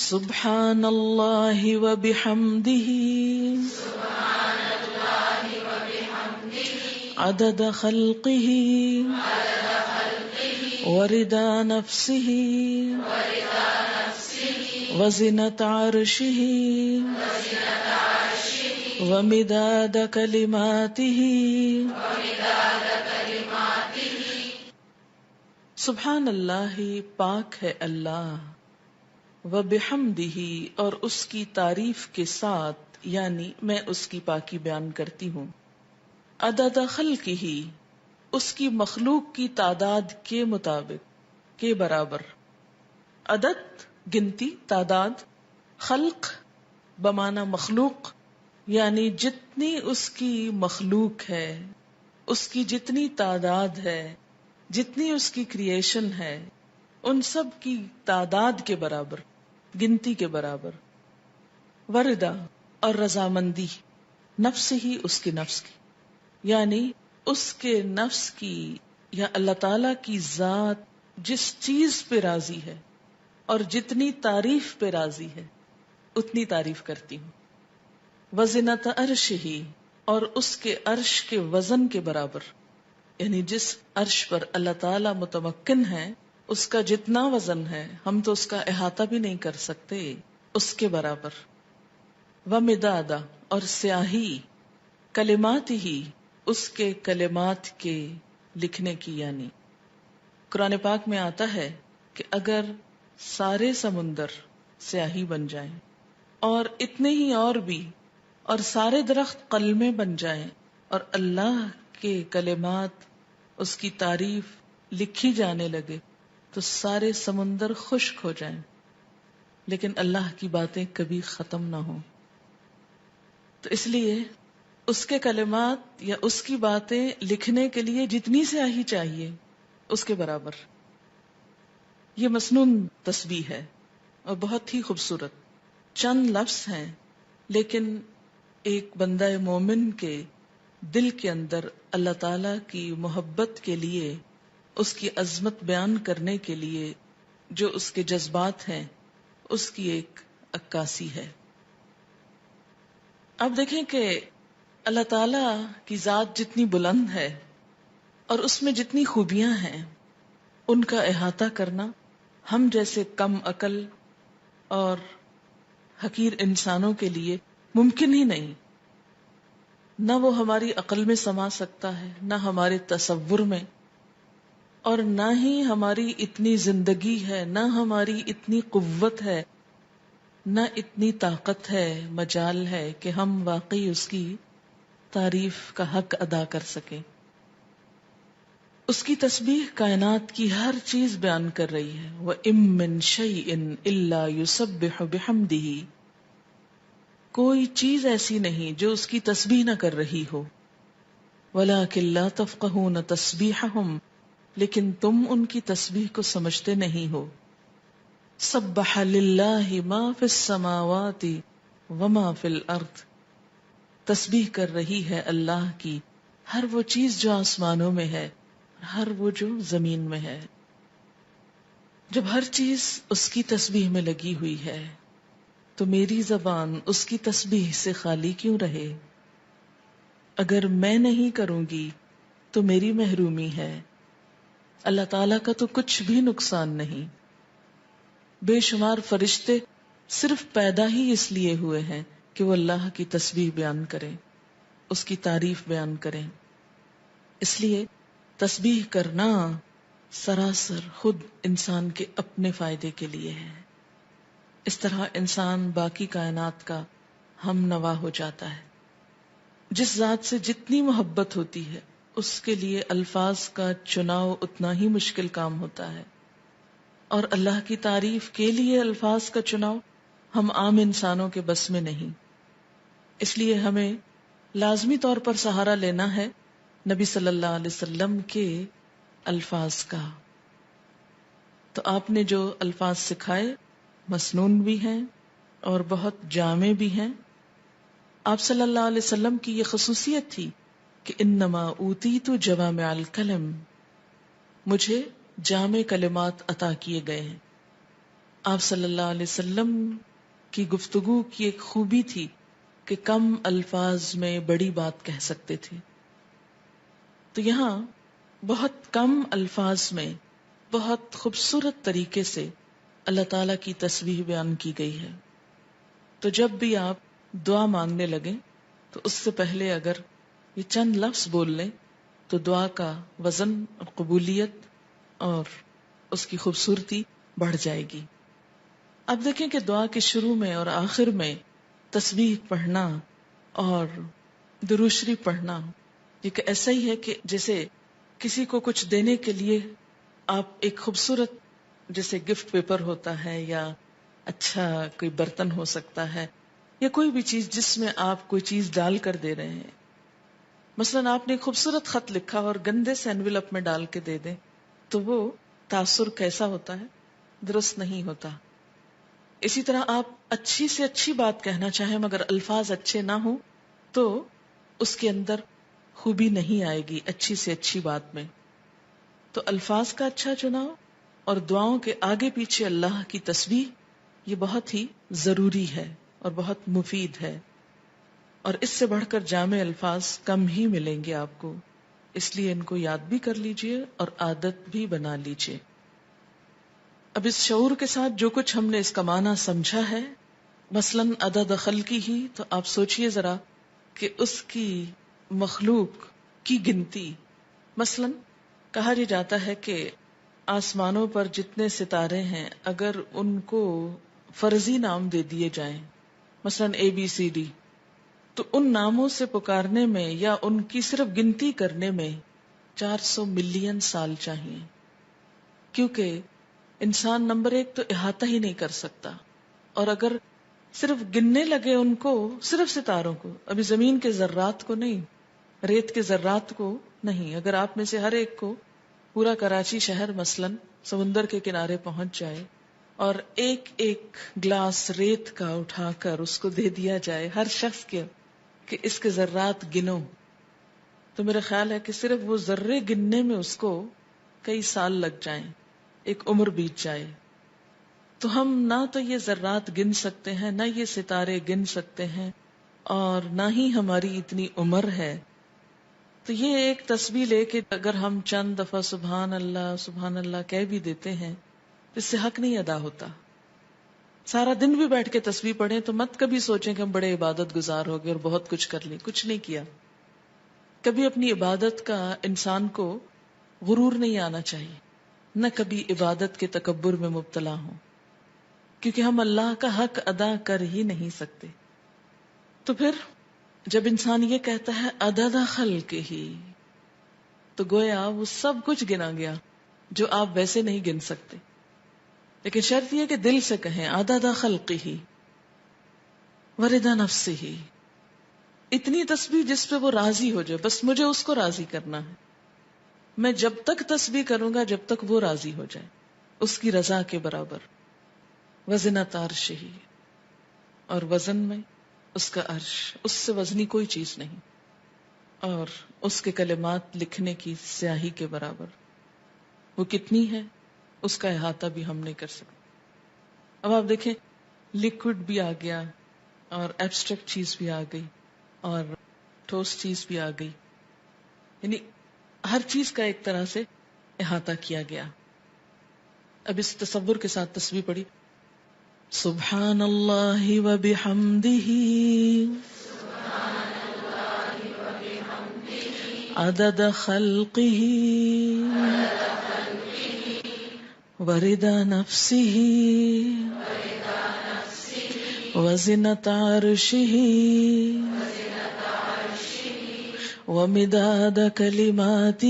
سبحان اللہ وبحمدہ عدد خلقہ ورضا نفسہ وزنة عرشہ ومداد کلماتہ. سبحان اللہ، پاک ہے اللہ، وبحمدہ، اور اس کی تعریف کے ساتھ، یعنی میں اس کی پاکی بیان کرتی ہوں. عدد خلقہ، اس کی مخلوق کی تعداد کے مطابق، کے برابر. عدد گنتی، تعداد. خلق بمعنی مخلوق، یعنی جتنی اس کی مخلوق ہے، اس کی جتنی تعداد ہے، جتنی اس کی کریشن ہے، ان سب کی تعداد کے برابر، گنتی کے برابر. وردا، اور رضامندی، نفس ہی، اس کی نفس کی، یعنی اس کے نفس کی یا اللہ تعالی کی ذات جس چیز پہ راضی ہے اور جتنی تعریف پہ راضی ہے اتنی تعریف کرتی ہوں. وزنت عرش ہی، اور اس کے عرش کے وزن کے برابر، یعنی جس عرش پر اللہ تعالی متمکن ہے اس کا جتنا وزن ہے ہم تو اس کا احاطہ بھی نہیں کر سکتے، اس کے برابر. ومدادا، اور سیاہی، کلمات ہی، اس کے کلمات کے لکھنے کی، یعنی قرآن پاک میں آتا ہے کہ اگر سارے سمندر سیاہی بن جائیں اور اتنے ہی اور بھی، اور سارے درخت قلمیں بن جائیں اور اللہ کے کلمات، اس کی تعریف لکھی جانے لگے تو سارے سمندر خشک ہو جائیں، لیکن اللہ کی باتیں کبھی ختم نہ ہوں. تو اس لیے اس کے کلمات یا اس کی باتیں لکھنے کے لیے جتنی سیاہی چاہیے اس کے برابر. یہ مسنون تسبیح ہے اور بہت ہی خوبصورت. چند لفظ ہیں لیکن ایک بندہ مومن کے دل کے اندر اللہ تعالی کی محبت کے لیے، اس کی عظمت بیان کرنے کے لیے جو اس کے جذبات ہیں اس کی ایک عکاسی ہے. اب دیکھیں کہ اللہ تعالی کی ذات جتنی بلند ہے اور اس میں جتنی خوبیاں ہیں ان کا احاطہ کرنا ہم جیسے کم عقل اور حقیر انسانوں کے لیے ممکن ہی نہیں. نہ وہ ہماری عقل میں سما سکتا ہے، نہ ہمارے تصور میں، اور نہ ہی ہماری اتنی زندگی ہے، نہ ہماری اتنی قوت ہے، نہ اتنی طاقت ہے، مجال ہے کہ ہم واقعی اس کی تعریف کا حق ادا کر سکیں. اس کی تسبیح کائنات کی ہر چیز بیان کر رہی ہے. وَإِن مِّن شَيْءٍ إِلَّا يُسَبِّحُ بِحَمْدِهِ، کوئی چیز ایسی نہیں جو اس کی تسبیح نہ کر رہی ہو. وَلَٰكِن لَّا تَفْقَهُونَ تَسْبِيحَهُمْ، لیکن تم ان کی تسبیح کو سمجھتے نہیں ہو. سَبَّحَ لِلَّهِ مَا فِي السَّمَاوَاتِ وَمَا فِي الْأَرْضِ، تسبیح کر رہی ہے اللہ کی ہر وہ چیز جو آسمانوں میں ہے، ہر وہ جو زمین میں ہے. جب ہر چیز اس کی تسبیح میں لگی ہوئی ہے تو میری زبان اس کی تسبیح سے خالی کیوں رہے؟ اگر میں نہیں کروں گی تو میری محرومی ہے. اللہ تعالیٰ کا تو کچھ بھی نقصان نہیں. بے شمار فرشتے صرف پیدا ہی اس لیے ہوئے ہیں کہ وہ اللہ کی تسبیح بیان کریں، اس کی تعریف بیان کریں. اس لیے تسبیح کرنا سراسر خود انسان کے اپنے فائدے کے لیے ہے. اس طرح انسان باقی کائنات کا ہم نوا ہو جاتا ہے. جس ذات سے جتنی محبت ہوتی ہے اس کے لیے الفاظ کا چناؤ اتنا ہی مشکل کام ہوتا ہے، اور اللہ کی تعریف کے لیے الفاظ کا چناؤ ہم عام انسانوں کے بس میں نہیں. اس لیے ہمیں لازمی طور پر سہارا لینا ہے نبی صلی اللہ علیہ وسلم کے الفاظ کا. تو آپ نے جو الفاظ سکھائے مسنون بھی ہیں اور بہت جامع بھی ہیں. آپ صلی اللہ علیہ وسلم کی یہ خصوصیت تھی کہ انما اوتیت جوامع الکلم، مجھے جامع کلمات عطا کیے گئے ہیں. آپ صلی اللہ علیہ وسلم کی گفتگو کی ایک خوبی تھی کہ کم الفاظ میں بڑی بات کہہ سکتے تھے. تو یہاں بہت کم الفاظ میں بہت خوبصورت طریقے سے اللہ تعالی کی تسبیح بیان کی گئی ہے. تو جب بھی آپ دعا مانگنے لگیں تو اس سے پہلے اگر یہ چند لفظ بول لیں تو دعا کا وزن اور قبولیت اور اس کی خوبصورتی بڑھ جائے گی. اب دیکھیں کہ دعا کے شروع میں اور آخر میں تسبیح پڑھنا اور درود شریف پڑھنا یہ ایسا ہی ہے کہ جیسے کسی کو کچھ دینے کے لیے آپ ایک خوبصورت جیسے گفٹ پیپر ہوتا ہے یا اچھا کوئی برتن ہو سکتا ہے یا کوئی بھی چیز جس میں آپ کوئی چیز ڈال کر دے رہے ہیں. مثلا آپ نے ایک خوبصورت خط لکھا اور گندے سے انویلپ میں ڈال کے دے دیں تو وہ تاثر کیسا ہوتا ہے؟ درست نہیں ہوتا. اسی طرح آپ اچھی سے اچھی بات کہنا چاہیں مگر الفاظ اچھے نہ ہوں تو اس کے اندر خوبی نہیں آئے گی اچھی سے اچھی بات میں. تو الفاظ کا اچھا چناؤ اور دعاؤں کے آگے پیچھے اللہ کی تسبیح یہ بہت ہی ضروری ہے اور بہت مفید ہے، اور اس سے بڑھ کر جامع الفاظ کم ہی ملیں گے آپ کو. اس لیے ان کو یاد بھی کر لیجئے اور عادت بھی بنا لیجئے. اب اس شعور کے ساتھ جو کچھ ہم نے اس کا معنی سمجھا ہے، مثلاً عدد خلقی ہی، تو آپ سوچئے ذرا کہ اس کی مخلوق کی گنتی. مثلاً کہا جاتا ہے کہ آسمانوں پر جتنے ستارے ہیں اگر ان کو فرضی نام دے دیے جائیں، مثلاً ABCD، تو ان ناموں سے پکارنے میں یا ان کی صرف گنتی کرنے میں 400 ملین سال چاہیے، کیونکہ انسان نمبر ایک تو احاطہ ہی نہیں کر سکتا. اور اگر صرف گننے لگے ان کو، صرف ستاروں کو، ابھی زمین کے ذرات کو نہیں، ریت کے ذرات کو نہیں، اگر آپ میں سے ہر ایک کو پورا کراچی شہر مثلاً سمندر کے کنارے پہنچ جائے اور ایک ایک گلاس ریت کا اٹھا کر اس کو دے دیا جائے ہر شخص کے کہ اس کے ذرات گنو، تو میرا خیال ہے کہ صرف وہ ذرے گننے میں اس کو کئی سال لگ جائیں، ایک عمر بیت جائے. تو ہم نہ تو یہ ذرات گن سکتے ہیں، نہ یہ ستارے گن سکتے ہیں، اور نہ ہی ہماری اتنی عمر ہے. تو یہ ایک تسبیح لے کہ اگر ہم چند دفعہ سبحان اللہ کہہ بھی دیتے ہیں اس سے حق نہیں ادا ہوتا. سارا دن بھی بیٹھ کے تسبیح پڑھیں تو مت کبھی سوچیں کہ ہم بڑے عبادت گزار ہو گئے اور بہت کچھ کر لیں، کچھ نہیں کیا. کبھی اپنی عبادت کا انسان کو غرور نہیں آنا چاہیے، نہ کبھی عبادت کے تکبر میں مبتلا ہوں، کیونکہ ہم اللہ کا حق ادا کر ہی نہیں سکتے. تو پھر جب انسان یہ کہتا ہے عدد خلق ہی، تو گویا وہ سب کچھ گنا گیا جو آپ ویسے نہیں گن سکتے. لیکن شرط یہ کہ دل سے کہیں عدد خلق ہی ورضا نفس ہی، اتنی تسبیح جس پہ وہ راضی ہو جائے، بس مجھے اس کو راضی کرنا ہے. میں جب تک تسبیح کروں گا جب تک وہ راضی ہو جائے، اس کی رضا کے برابر. وزنۃ عرشہ، اور وزن میں اس کا عرش، اس سے وزنی کوئی چیز نہیں، اور اس کے کلمات لکھنے کی سیاہی کے برابر. وہ کتنی ہے اس کا احاطہ بھی ہم نہیں کر سکتے. اب آپ دیکھیں لیکوڈ بھی آ گیا اور ایبسٹریکٹ چیز بھی آ گئی اور ٹھوس چیز بھی آ گئی، یعنی ہر چیز کا ایک طرح سے احاطہ کیا گیا. اب اس تصور کے ساتھ تسبیح پڑھی، سبحان اللہ و بحمدہ عدد خلقہ ورضا نفسہ وزنۃ عرشہ ومداد کلماتہ